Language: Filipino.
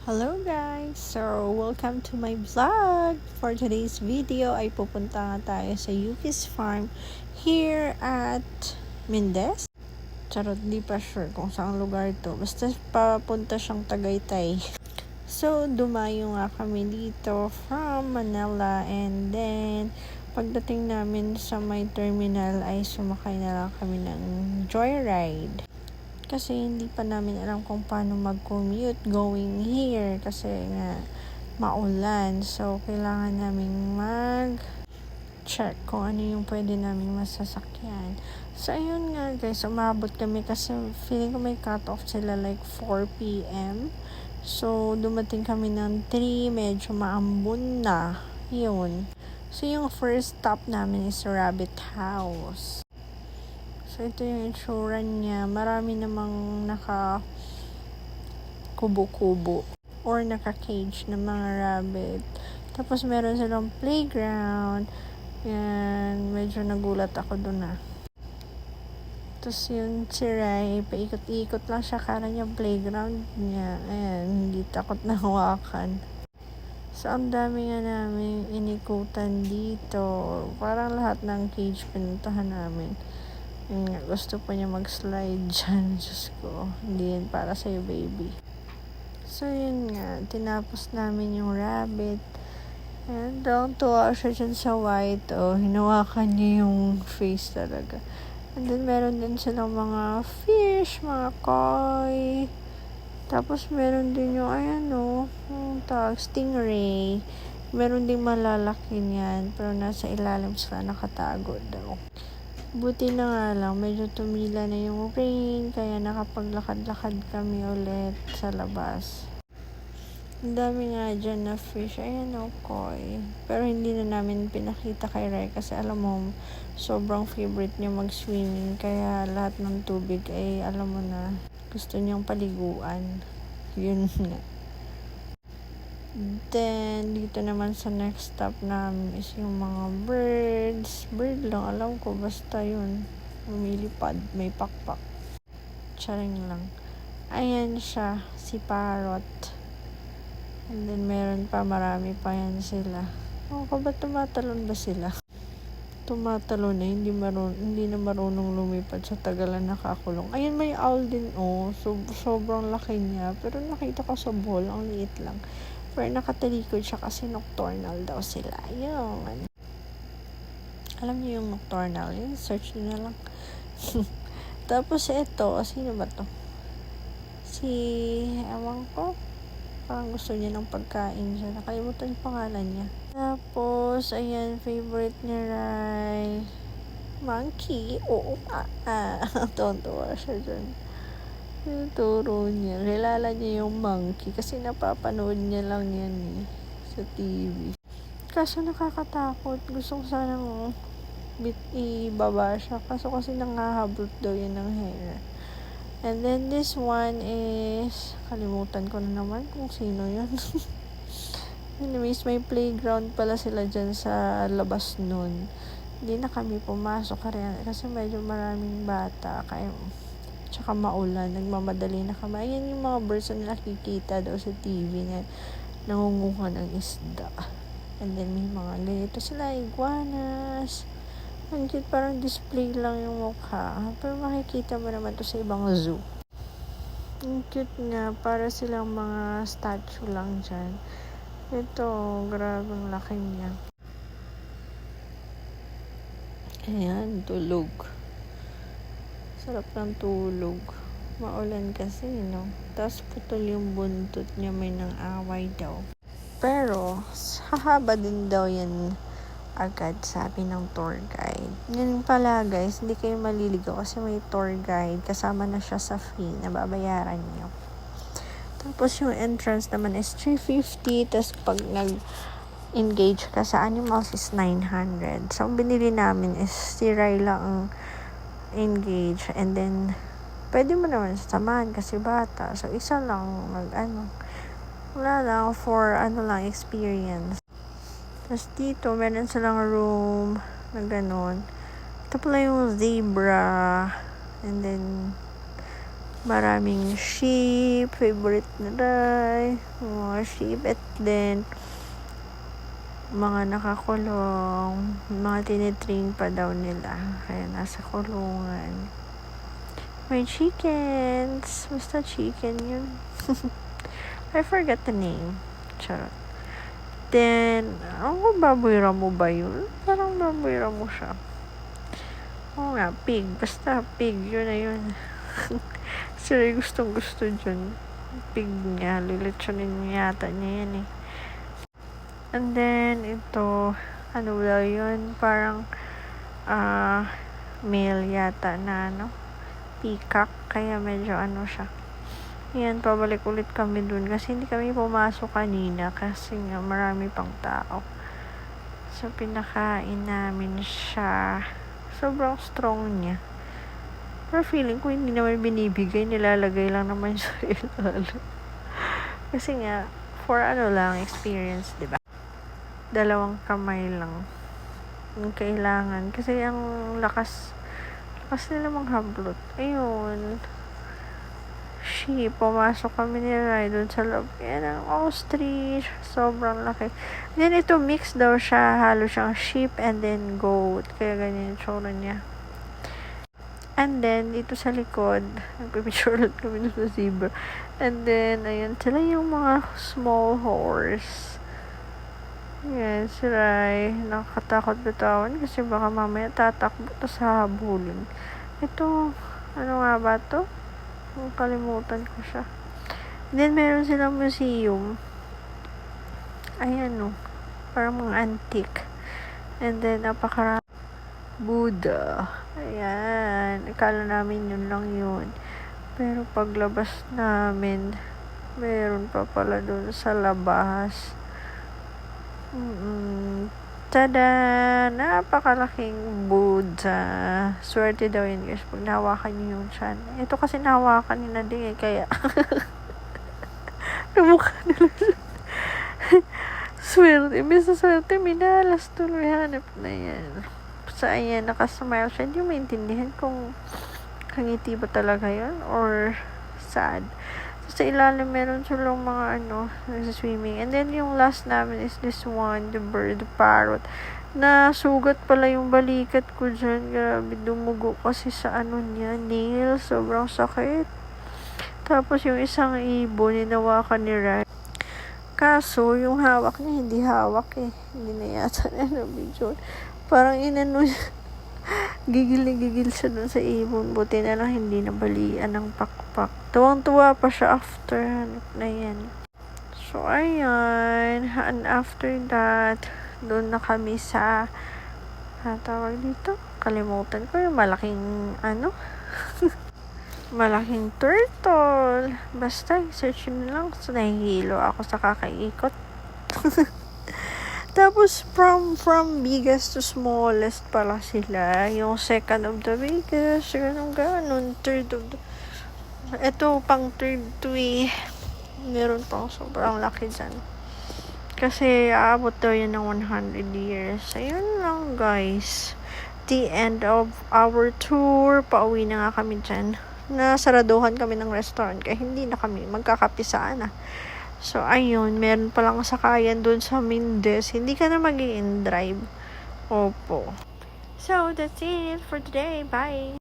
Hello guys! So, welcome to my vlog! For today's video ay pupunta nga tayo sa Yuki's Farm here at Mendez. Charot, di pa sure kung saan lugar to. Basta papunta siyang Tagaytay. So, dumayo nga kami dito from Manila and then pagdating namin sa may terminal ay sumakay na lang kami ng joyride. Kasi hindi pa namin alam kung paano mag-commute going here kasi nga maulan. So, kailangan namin mag-check kung ano yung pwede namin masasakyan. So, ayun nga guys, umabot kami kasi feeling ko may cut-off sila like 4 p.m. So, dumating kami ng 3, medyo maambon na. Yun. So, yung first stop namin is Rabbit House. So, ito yung itsura niya. Marami namang naka-kubo-kubo or naka-cage na mga rabbit. Tapos, meron silang playground. Yan. Medyo nagulat ako dun Tapos, yung siray, paikot-ikot lang siya. Kala niya playground niya. Ayan, hindi takot na hawakan. So, ang dami nga namin inikutan dito. Parang lahat ng cage pinuntahan namin. Gusto pa niya mag-slide dyan. Diyos ko, hindi yan para sa'yo, baby. So, yun nga. Tinapos namin yung rabbit. And tuwa siya dyan sa white. Hinawakan niya yung face talaga. And then, meron din silang mga fish, mga koi. Tapos, meron din yung, stingray. Meron din malalaki niyan. Pero nasa ilalim sila nakatago daw. Buti na nga lang, medyo tumila na yung rain, kaya nakapaglakad-lakad kami ulit sa labas. Ang dami nga dyan na fish. Ayan koi. Pero hindi na namin pinakita kay Ray kasi alam mo, sobrang favorite niya mag-swimming. Kaya lahat ng tubig ay alam mo na, gusto niyang paliguan. Yun nga. Then, dito naman sa next stop namin is yung mga birds. Bird lang, alam ko, basta yun. Lumilipad, may pakpak. Charing lang. Ayan siya, si parrot. And then, meron pa, marami pa yan sila. Ba tumatalon ba sila? Tumatalon na, hindi na marunong lumipad sa tagalan nakakulong. Ayan, may owl din, sobrang laki niya. Pero nakita ko sa ball, ang liit lang. Pero nakatalikod siya kasi nocturnal daw sila. Yung alam niyo yung nocturnal, yun, search niyo na lang. Tapos ito, sino ba to? Ewan ko, parang gusto niya ng pagkain siya. Nakalimutan yung pangalan niya. Tapos, ayan, favorite niya Ray. Monkey. Oo. Tontuwa siya dyan. Yung turo niya. Kilala niya yung monkey kasi napapanood niya lang yan sa TV. Kaso nakakatakot. Gusto ko sanang ibaba siya. Kaso kasi nangahablot daw yan ng hair. And then this one is, kalimutan ko na naman kung sino yun. Anyways, may playground pala sila dyan sa labas nun. Hindi na kami pumasok kasi medyo maraming bata. Kaya tsaka maulan, nagmamadali na kami. Ayan yung mga birds na nakikita daw sa TV na nangunguha ng isda. And then may mga ganito sila, iguanas. Ang cute, parang display lang yung mukha. Pero makikita mo naman to sa ibang zoo. Ang cute nga, para silang mga statue lang dyan. Ito, grabe ang laki niya. Ayan, tulog. Sarap ng tulog. Maulan kasi, no? Tapos putol yung buntot niya, may nang away daw. Pero, hahaba din daw yan agad, sabi ng tour guide. Ngayon pala guys, hindi kayo maliligaw kasi may tour guide. Kasama na siya sa fee na babayaran niyo. Tapos yung entrance naman is 350. Tapos pag nag-engage ka sa animals is 900. So, ang binili namin is si Ryla ang engage, and then pwede mo naman samahan kasi bata, so isa lang wala lang for experience. Tapos dito meron silang room na ganon. Ito pala yung zebra, and then Maraming sheep, favorite na Rai, mga sheep, at then mga nakakulong, mga tinitrain pa daw nila, kaya nasa kulungan. May chickens, basta chicken yun. I forgot the name. Charot. Then, baboy ramo ba yun? Parang baboy ramo siya. Oo nga, pig. Basta pig, yun na yun. Sila gustong gusto dyan. Pig niya, lilitsunin yata niya yan eh. And then, ito, ano daw yun? Parang, male yata na, peacock. Kaya medyo siya. Yan, pabalik ulit kami dun. Kasi hindi kami pumasok kanina. Kasi nga, marami pang tao. So, pinakain namin siya. Sobrang strong niya. Pero feeling ko, hindi naman binibigay. Nilalagay lang naman sa ilalim. Kasi nga, for experience, diba? 2 kamay lang yung kailangan. Kasi ang lakas nila manghablot. Ayun. Sheep. Pumasok kami ni Rai doon sa loob. Yan ang ostrich. Sobrang laki. Then, ito mix daw siya. Halo siyang sheep and then goat. Kaya ganyan yung tsura niya. And then, dito sa likod, nagpipicture ulit kami doon sa zebra. And then, ayun, sila yung mga small horse. Yan, si Rai. Nakakatakot bitawan kasi baka mamaya tatakbo to sa habulin. Ito, ano nga ba to? Kalimutan ko siya. Then, meron silang museum. Ayan, parang mga antique. And then, napakarami. Buddha. Ayan. Akala namin yun lang yun. Pero, paglabas namin, meron pa pala dun sa labas. Tada! Napakalaking Buddha. Swerte daw yun guys pag nahawakan niyo yung chan. Ito kasi nahawakan ni Nading kaya namukha nila siya. Swerte. Bisa swerte, minalas tuloy. Hanap na yan. So, ayan, nakasmile siya. Hindi mo maintindihan kung kangiti ba talaga yun or sad. Sa ilalim, meron silang mga nagsiswimming. And then, yung last namin is this one, the bird, the parrot. Nasugat pala yung balikat ko dyan. Grabe, dumugo kasi sa niya, nail. Sobrang sakit. Tapos, yung isang ibon, ninawakan ni Rai. Kaso, yung hawak niya, hindi hawak eh. Hindi na yata na video. Parang niya. Gigil na gigil siya dun sa ibon. Buti na lang hindi nabalian ng pakpak. Tuwang-tuwa pa siya after na yan. So, ayan. And after that, doon na kami sa tawag dito. Kalimutan ko yung malaking malaking turtle. Basta, search nyo lang. So, nahihilo ako sa kakaikot. Tapos, from biggest to smallest pala sila. Yung second of the biggest, ganun. Third of the... Ito, pang third to meron pang sobrang laki dyan. Kasi, aabot daw yun ng 100 years. Ayun lang, guys. The end of our tour. Pauwi na nga kami dyan. Nasaraduhan kami ng restaurant. Kaya hindi na kami magkakapisaan. So, ayun, meron palang sakayan dun sa Mindes. Hindi ka na mag-i-drive. Opo. So, that's it for today. Bye!